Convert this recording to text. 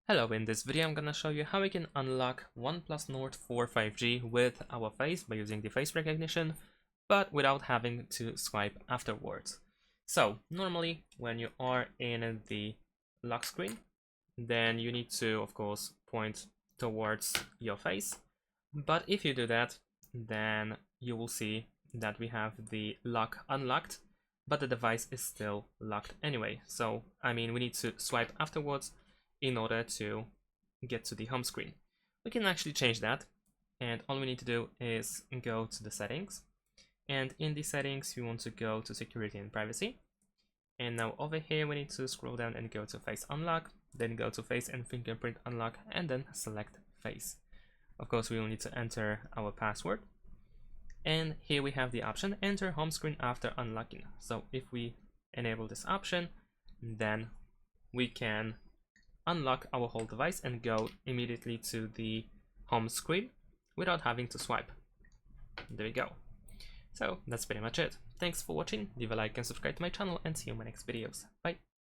Hello, in this video I'm gonna show you how we can unlock OnePlus Nord for 5G with our face by using the face recognition, but without having to swipe afterwards. So normally when you are in the lock screen, then you need to of course point towards your face, but if you do that, then you will see that we have the lock unlocked, but the device is still locked anyway. So I mean, we need to swipe afterwards in order to get to the home screen. We can actually change that, and all we need to do is go to the settings, and in the settings you want to go to security and privacy, and now over here we need to scroll down and go to face unlock, then go to face and fingerprint unlock, and then select face. Of course we will need to enter our password, and here we have the option enter home screen after unlocking. So if we enable this option, then we can unlock our whole device and go immediately to the home screen without having to swipe. There we go. So that's pretty much it. Thanks for watching, leave a like and subscribe to my channel, and see you in my next videos. Bye!